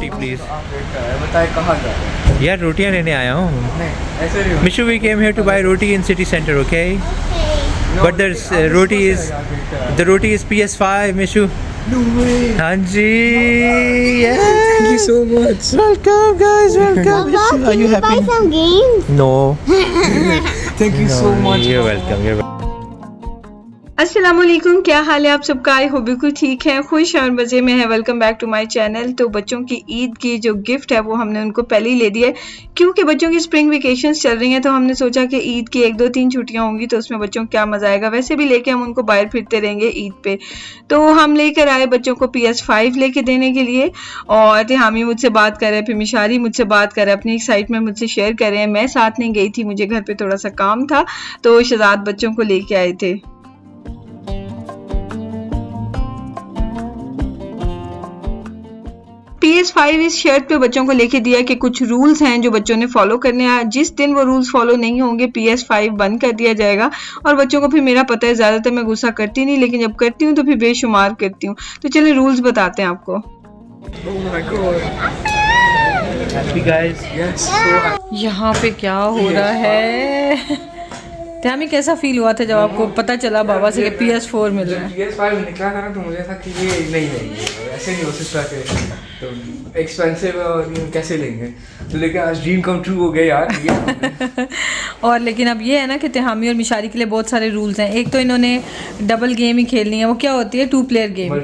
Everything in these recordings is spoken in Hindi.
रोटी प्लीज। बताए कहाँ जा रहे हैं? यार रोटियां लेने आया हूँ। नहीं ऐसे नहीं मिशु we came here to buy roti in city centre, okay? But the roti is PS5, Mishu. No way. हाँ जी। Yeah. Thank you so much. Welcome guys, welcome. Mishu, are you happy? Buy some games. No. Thank you so much. You're welcome. You're welcome. अस्सलाम वालेकुम, क्या हाल है आप सबका? आई हो बिल्कुल ठीक है, खुश और मज़े में है। Welcome back to my channel. तो बच्चों की ईद की जो गिफ्ट है वो हमने उनको पहले ही ले दिया है, क्योंकि बच्चों की स्प्रिंग वेकेशंस चल रही हैं। तो हमने सोचा कि ईद की 1 2 3 छुट्टियां होंगी तो उसमें बच्चों को क्या मज़ा आएगा। वैसे भी लेके हम उनको बाहर फिरते रहेंगे ईद पे, तो हम लेकर आए बच्चों को PS5 लेके देने के लिए। और तिहामी मुझसे बात कर रहे हैं, फिर मिशारी मुझसे बात कर रहे हैं, अपनी एक्साइटमेंट मुझसे शेयर कर रहे हैं। मैं साथ नहीं गई थी, मुझे घर पर थोड़ा सा काम था, तो शहजाद बच्चों को लेके आए थे। PS5 इस शर्त पे बच्चों को लेके दिया कि कुछ रूल्स हैं जो बच्चों ने फॉलो करने हैं। जिस दिन वो रूल्स फॉलो नहीं होंगे PS5 बंद कर दिया जाएगा। और बच्चों को फिर मेरा पता है ज़्यादातर मैं गुस्सा करती नहीं, लेकिन जब करती हूँ तो फिर बेशुमार करती हूँ। तो चलिए रूल्स बताते हैं आपको। Oh my God. Happy guys. Yes. So happy. यहाँ पे क्या हो रहा है? त्यामी कैसा फील हुआ था जब आपको पता चला बाबा से कि PS4 मिल रहा है? PS5 निकला था ना तो मुझे था कि ये नहीं लेंगे, ऐसे नहीं हो सकता कि तो एक्सपेंसिव है और ये कैसे लेंगे। तो लेकिन आज ड्रीम कम ट्रू हो गया यार। और लेकिन अब ये है ना कि तिहामी और मिशारी के लिए बहुत सारे रूल्स हैं। एक तो इन्होंने डबल गेम ही खेलनी है। वो क्या होती है? 2 प्लेयर गेम,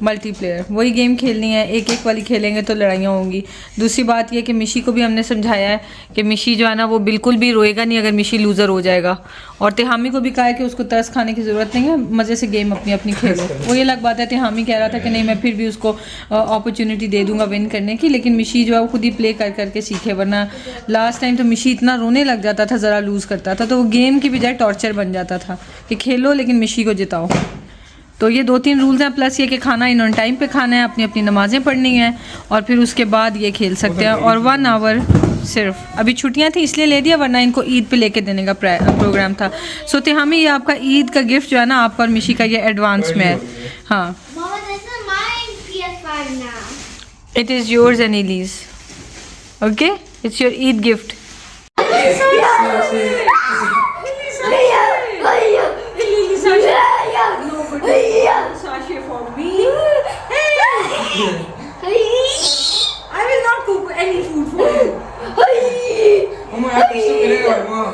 मल्टीप्लेयर वही गेम खेलनी है। एक एक वाली खेलेंगे तो लड़ाइयाँ होंगी। दूसरी बात ये कि मिशी को भी हमने समझाया है कि मिशी जो है ना वो बिल्कुल भी रोएगा नहीं अगर मिशी लूज़र हो जाएगा। और तिहामी को भी कहा है कि उसको तरस खाने की ज़रूरत नहीं है, मज़े से गेम अपनी अपनी खेलो। वो ये अलग बात है, तिहामी कह रहा था कि नहीं मैं फिर भी उसको अपॉर्चुनिटी दे दूंगा विन करने की, लेकिन मिशी जो है वो खुद ही प्ले कर करके सीखे। वरना लास्ट टाइम तो मिशी इतना रोने लग जाता था ज़रा लूज़ करता था, तो वो गेम की बजाय टॉर्चर बन जाता था कि खेलो लेकिन मिशी को जिताओ। तो ये 2 3 रूल्स हैं, प्लस ये कि खाना इन ऑन टाइम पे खाना है, अपनी अपनी नमाज़ें पढ़नी हैं और फिर उसके बाद ये खेल सकते हैं। और 1 आवर सिर्फ, अभी छुट्टियां थी इसलिए ले दिया, वरना इनको ईद पे लेके देने का प्रोग्राम था। सो तिहामी ये आपका ईद का गिफ्ट जो है ना आपका और मिशी का, ये एडवांस में है। हाँ, Mama, this is my PS5 now. It is yours and Ellis, okay? It's your Eid gift. I will not cook any food for you. Oh my God, किससे मिलेगा माँ?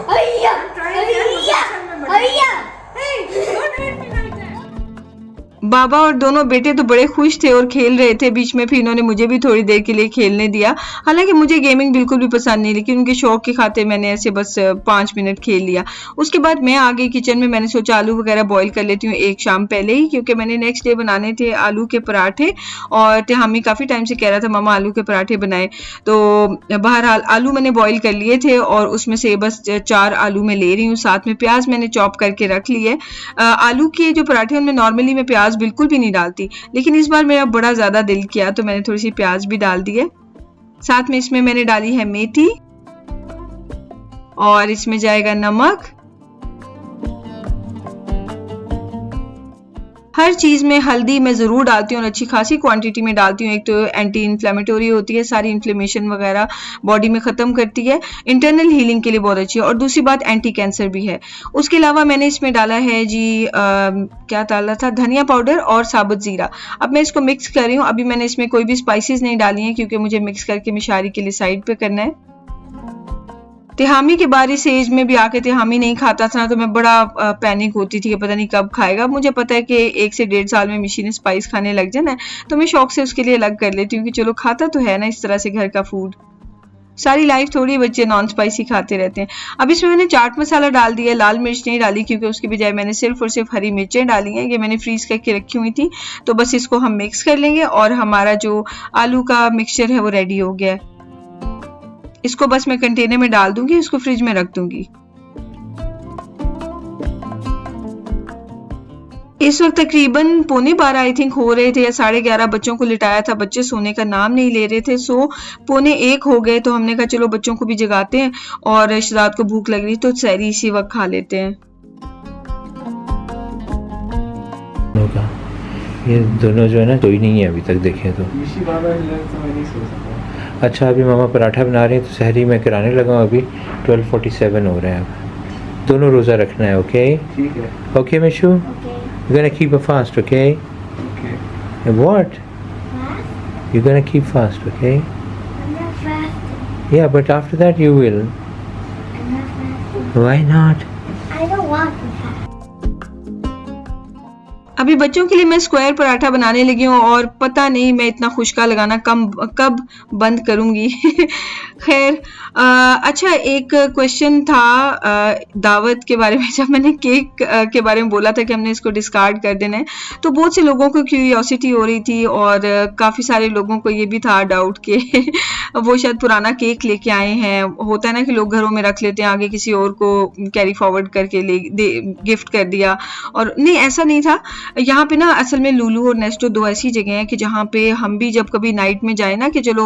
बाबा और दोनों बेटे तो बड़े खुश थे और खेल रहे थे। बीच में फिर इन्होंने मुझे भी थोड़ी देर के लिए खेलने दिया। हालांकि मुझे गेमिंग बिल्कुल भी पसंद नहीं, लेकिन उनके शौक के खातिर मैंने ऐसे बस 5 मिनट खेल लिया। उसके बाद मैं आ गई किचन में। मैंने सोचा आलू वगैरह बॉईल कर लेती हूँ एक शाम पहले ही, क्योंकि मैंने नेक्स्ट डे बनाने थे आलू के पराठे। और तिहामी काफ़ी टाइम से कह रहा था मामा आलू के पराठे बनाए। तो बहरहाल आलू मैंने बॉईल कर लिए थे और उसमें से बस 4 आलू मैं ले रही हूँ। साथ में प्याज मैंने चॉप करके रख लिए। आलू के जो पराठे उनमें नॉर्मली मैं प्याज बिल्कुल भी नहीं डालती, लेकिन इस बार मेरा बड़ा ज़्यादा दिल किया तो मैंने थोड़ी सी प्याज भी डाल दी है। साथ में इसमें मैंने डाली है मेथी और इसमें जाएगा नमक। हर चीज़ में हल्दी मैं ज़रूर डालती हूँ और अच्छी खासी क्वांटिटी में डालती हूँ। एक तो एंटी इन्फ्लेमेटरी होती है, सारी इन्फ्लेमेशन वगैरह बॉडी में ख़त्म करती है, इंटरनल हीलिंग के लिए बहुत अच्छी है। और दूसरी बात एंटी कैंसर भी है। उसके अलावा मैंने इसमें डाला है जी क्या डाला था, धनिया पाउडर और साबुत ज़ीरा। अब मैं इसको मिक्स कर रही हूँ। अभी मैंने इसमें कोई भी स्पाइसेस नहीं डाली हैं, क्योंकि मुझे मिक्स करके मिशारी के लिए साइड पर करना है। तिहामी के बाद इस एज में भी आके तिहामी नहीं खाता था, तो मैं बड़ा पैनिक होती थी कि पता नहीं कब खाएगा। मुझे पता है कि 1 से 1.5 साल में मिशी ने स्पाइस खाने लग जाना है, तो मैं शौक से उसके लिए अलग कर लेती हूँ कि चलो खाता तो है ना इस तरह से घर का फूड। सारी लाइफ थोड़ी बच्चे नॉन स्पाइसी खाते रहते हैं। अब इसमें मैंने चाट मसाला डाल दिया, लाल मिर्च नहीं डाली, क्योंकि उसकी बजाय मैंने सिर्फ और सिर्फ हरी मिर्चें डाली हैं। ये मैंने फ्रीज करके रखी हुई थी। तो बस इसको हम मिक्स कर लेंगे और हमारा जो आलू का मिक्सचर है वो रेडी हो गया है। इसको बस मैं कंटेनर में डाल दूंगी, इसको फ्रिज में रख दूंगी। इस वक्त तकरीबन 11:15 आई थिंक हो रहे थे या 11:30। बच्चों को लिटाया था, बच्चे सोने का नाम नहीं ले रहे थे। 1:15 हो गए, तो हमने कहा चलो बच्चों को भी जगाते हैं और शहजाद को भूख लग रही तो सहरी इसी वक्त खा लेते हैं। ये दोनों जो है ना कोई नहीं है अभी तक देखें तो। मिशी बाबा हिलर तो मैं नहीं सो सकता। अच्छा अभी मामा पराठा बना रहे हैं तो सहरी मैं कराने लगा हूँ, अभी 12:47 हो रहे हैं अब। दोनों रोज़ा रखना है, ओके ठीक है। Okay Mishu, Okay. You gonna keep a fast, okay okay. What Fast? You gonna keep fast, okay I'm not fasting. या but after that you will, I'm not fasting. Why not? I don't want to fast. अभी बच्चों के लिए मैं स्क्वायर पराठा बनाने लगी हूँ और पता नहीं मैं इतना खुशका लगाना कब बंद करूँगी। खैर अच्छा एक क्वेश्चन था दावत के बारे में, जब मैंने केक के बारे में बोला था कि हमने इसको डिस्कार्ड कर देना है, तो बहुत से लोगों को क्यूरियोसिटी हो रही थी और काफ़ी सारे लोगों को ये भी था डाउट कि वो शायद पुराना केक लेके आए हैं। होता है ना कि लोग घरों में रख लेते हैं, आगे किसी और को कैरी फॉरवर्ड करके गिफ्ट कर दिया, और नहीं ऐसा नहीं था। यहाँ पे ना असल में लुलु और नेस्टो दो ऐसी जगह हैं कि जहाँ पे हम भी जब कभी नाइट में जाए ना कि चलो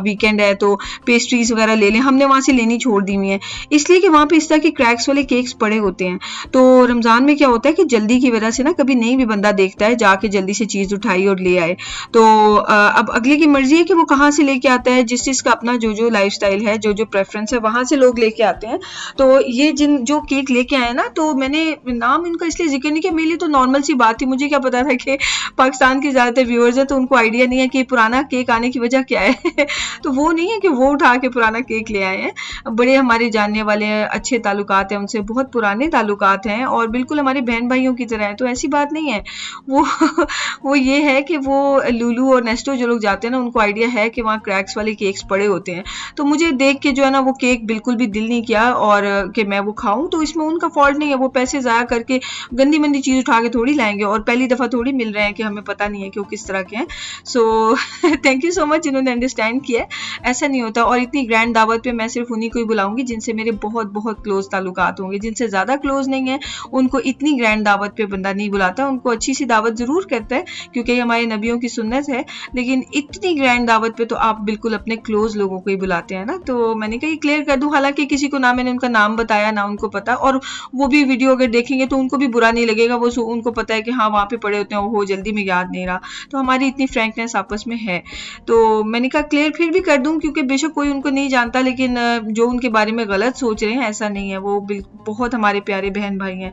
वीकेंड है तो पेस्ट्रीज वगैरह ले लें, हमने वहाँ से लेनी छोड़ दी हुई है, इसलिए कि वहाँ पे इस तरह के क्रैक्स वाले केक्स पड़े होते हैं। तो रमज़ान में क्या होता है कि जल्दी की वजह से ना कभी नहीं भी बंदा देखता है, जाके जल्दी से चीज़ उठाई और ले आए। तो अब अगले की मर्जी है कि वो कहाँ से लेके आता है, जिस चीज़ का अपना जो लाइफस्टाइल है, जो प्रेफरेंस है, वहाँ से लोग लेके आते हैं। तो ये जो केक लेके आए ना, तो मैंने नाम इनका इसलिए जिक्र नहीं किया, मेरे लिए तो नॉर्मल सी बात थी। मुझे क्या पता था कि पाकिस्तान के ज़्यादातर व्यूअर्स हैं तो उनको आइडिया नहीं है कि पुराना केक आने की वजह क्या है। तो वो नहीं है कि वो उठा के पुराना केक ले आए हैं, बड़े हमारे जानने वाले अच्छे ताल्लुकात हैं उनसे, बहुत पुराने ताल्लुकात हैं और बिल्कुल हमारे बहन भाइयों की तरह है। तो ऐसी बात नहीं है, वो ये है कि वो लुलु और नेस्टो जो लोग जाते हैं ना, उनको आइडिया है कि वहाँ क्रैक्स वाले केक्स पड़े होते हैं। तो मुझे देख के जो है ना वो केक बिल्कुल भी दिल नहीं किया और कि मैं वो खाऊं, तो इसमें उनका फॉल्ट नहीं है। वो पैसे ज़ाया करके गंदी मंदी चीज़ उठा के थोड़ी लाएंगे, और पहली दफ़ा थोड़ी मिल रहे हैं कि हमें पता नहीं है कि वो किस तरह के हैं। So thank you so much जिन्होंने अंडरस्टैंड किया है, ऐसा नहीं होता। और इतनी ग्रैंड दावत पे मैं सिर्फ उन्हीं को ही बुलाऊंगी जिनसे मेरे बहुत बहुत क्लोज ताल्लुकात होंगे। जिनसे ज़्यादा क्लोज नहीं है उनको इतनी ग्रैंड दावत पे बंदा नहीं बुलाता, उनको अच्छी सी दावत ज़रूर करता है क्योंकि ये हमारे नबियों की सुन्नत है, लेकिन इतनी ग्रैंड दावत पे तो आप बिल्कुल अपने क्लोज लोगों को ही बुलाते हैं ना। तो मैंने कहा क्लियर कर दूं, हालांकि किसी को ना मैंने उनका नाम बताया ना उनको पता, और वो भी वीडियो अगर देखेंगे तो उनको भी बुरा नहीं लगेगा, वो उनको पता है कि हाँ वहाँ पे पड़े होते हैं, वो जल्दी में याद नहीं रहा। तो हमारी इतनी फ्रैंकनेस आपस में है, तो मैंने कहा क्लियर फिर भी कर दूं क्योंकि बेशक कोई उनको नहीं जानता, लेकिन जो उनके बारे में गलत सोच रहे हैं ऐसा नहीं है, वो बहुत हमारे प्यारे बहन भाई हैं।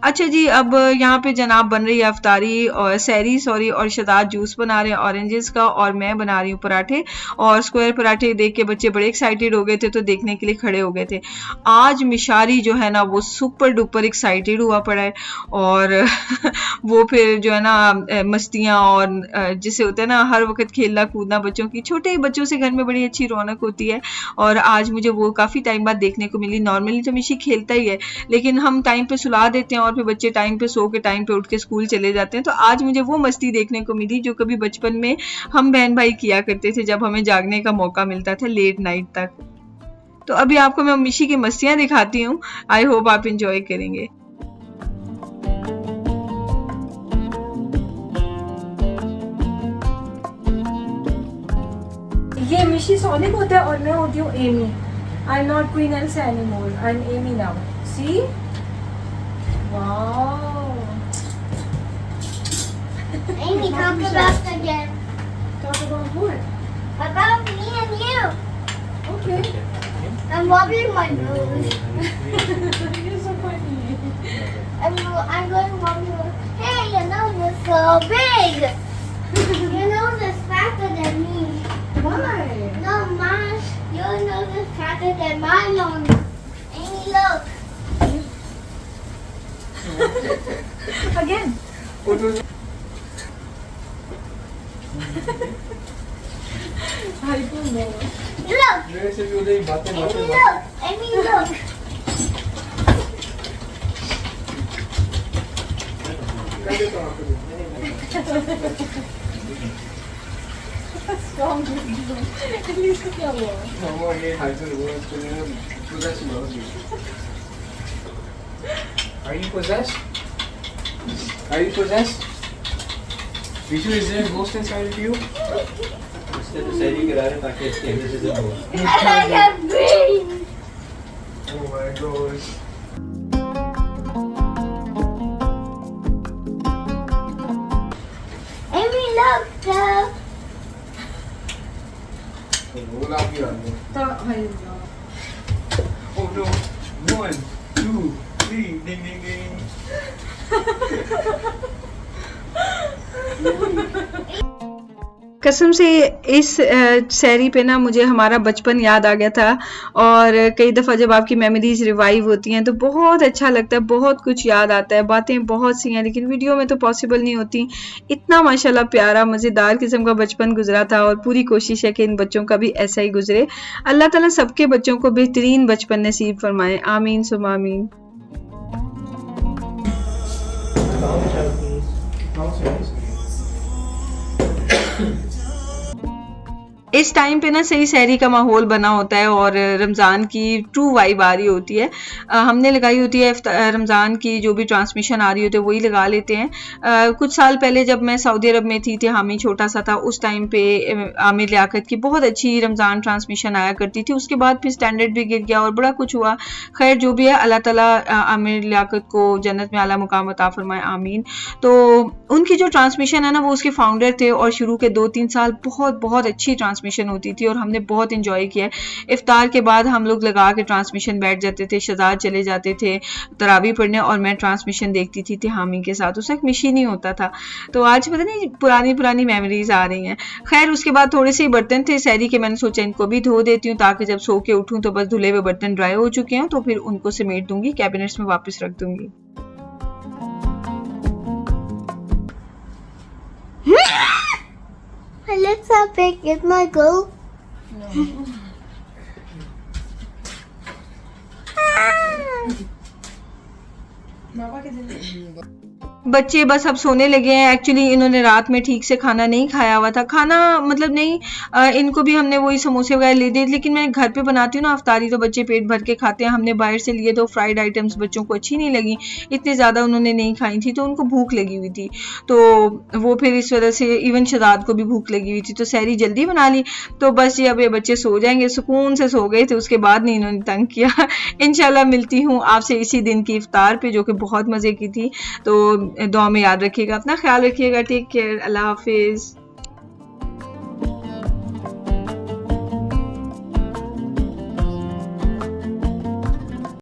अच्छा जी, अब यहाँ पे जनाब बन रही है अफ्तारी और सहरी और शदाद जूस बना रहे हैं ऑरेंजेस का, और मैं बना रही हूँ पराठे। और स्क्वायर पराठे देख के बच्चे बड़े एक्साइटेड हो गए थे, तो देखने के लिए खड़े हो गए थे। आज मिशारी जो है ना वो सुपर डुपर एक्साइटेड हुआ पड़ा है, और वो फिर जो है ना मस्तियाँ और जिसे होता है ना हर वक्त खेलना कूदना, बच्चों की, छोटे बच्चों से घर में बड़ी अच्छी रौनक होती है, और आज मुझे वो काफ़ी टाइम बाद देखने को मिली। नॉर्मली तो मिशी खेलता ही है, लेकिन हम टाइम पे सुला देते हैं और फिर बच्चे टाइम पे सो के टाइम पे उठ के स्कूल चले जाते हैं। तो आज मुझे वो मस्ती देखने को मिली जो कभी बचपन में हम बहन भाई किया करते थे जब हमें जागने का मौका मिलता था लेट नाइट तक। तो अभी आपको मैं मिशी की मस्तियाँ दिखाती हूँ, आई होप आप इंजॉय करेंगे। ये मिशी सोनिक होता है और मैं होती हूँ Amy. I am not Queen Elsa anymore, I am Amy now. See, wow. Amy, talk about again. Talk about what? About me and you. Okay. I'm wobbling my nose. You're so funny. I'm going to wobble my nose. Hey, your nose is so big. Your nose is fatter than me. Why? No, your nose is fatter than my nose. Amy, look. Again. I don't know. Look. मेरे से भी उधर ही बातें Amy, look. Amy, look. Strong. At least क्या हुआ? मामा ये हाइजर हुआ तो मेरा possessed हुआ भी। Are you possessed? Are you possessed? Viju, is there a ghost inside of you? इससे तो सहरी करा रहे ताकि इसके अंदर से हो। I can breathe. Oh my gosh. अभी आ गया। तो भाई Oh no! 1, 2, 3, ding ding ding. कसम से इस सैरी पे ना मुझे हमारा बचपन याद आ गया था और कई दफ़ा जब आपकी मेमोरीज रिवाइव होती हैं तो बहुत अच्छा लगता है, बहुत कुछ याद आता है, बातें बहुत सी हैं लेकिन वीडियो में तो पॉसिबल नहीं होती। इतना माशाल्लाह प्यारा मज़ेदार किस्म का बचपन गुजरा था और पूरी कोशिश है कि इन बच्चों का भी ऐसा ही गुजरे। अल्लाह ताला सबके बच्चों को बेहतरीन बचपन नसीब फरमाए, आमीन सुम आमीन। इस टाइम पे ना सही सहरी का माहौल बना होता है और रमज़ान की ट्रू वाइब आ रही होती है। हमने लगाई होती है रमज़ान की जो भी ट्रांसमिशन आ रही होती है वही लगा लेते हैं। कुछ साल पहले जब मैं सऊदी अरब में थी हामी छोटा सा था, उस टाइम पे आमिर लियाकत की बहुत अच्छी रमज़ान ट्रांसमिशन आया करती थी। उसके बाद फिर स्टैंडर्ड भी गिर गया और बड़ा कुछ हुआ। खैर जो भी है अल्लाह ताला आमिर लियाकत को जन्नत में आला मुकाम अता फरमाए, आमीन। तो उनकी जो ट्रांसमिशन है ना वो उसके फाउंडर थे और शुरू के 2-3 साल बहुत बहुत अच्छी ट्रांसमिशन होती थी और हमने बहुत इंजॉय किया। इफ्तार के बाद हम लोग लगा के ट्रांसमिशन बैठ जाते थे, शहजाद चले जाते थे तरावी पढ़ने और मैं ट्रांसमिशन देखती थी हामी के साथ। उस वक्त मिशी नहीं होता था, तो आज पता नहीं पुरानी मेमोरीज आ रही हैं। खैर उसके बाद थोड़े से बर्तन थे सहरी के, मैंने सोचा इनको भी धो देती हूँ ताकि जब सो के उठूँ तो बस धुले हुए बर्तन ड्राई हो चुके हैं तो फिर उनको समेट दूंगी, कैबिनेट्स में वापस रख दूंगी। My lips are big. It might go. बच्चे बस अब सोने लगे हैं। एक्चुअली इन्होंने रात में ठीक से खाना नहीं खाया हुआ था, खाना मतलब नहीं, इनको भी हमने वही समोसे वगैरह ले दिए, लेकिन मैं घर पे बनाती हूँ ना अफ्तारी तो बच्चे पेट भर के खाते हैं। हमने बाहर से लिए तो फ्राइड आइटम्स बच्चों को अच्छी नहीं लगी, इतने ज़्यादा उन्होंने नहीं खाई थी तो उनको भूख लगी हुई थी, तो वो फिर इस वजह से इवन शहजाद को भी भूख लगी हुई थी तो सहरी जल्दी बना ली। तो बस ये अब ये बच्चे सो जाएंगे, सुकून से सो गए थे, उसके बाद नहीं इन्होंने तंग किया। इंशाल्लाह मिलती हूँ आपसे इसी दिन की इफ्तार पे जो कि बहुत मज़े की थी। तो दुआ में याद रखिएगा, अपना ख्याल रखिएगा, टेक केयर, अल्लाह हाफिज़।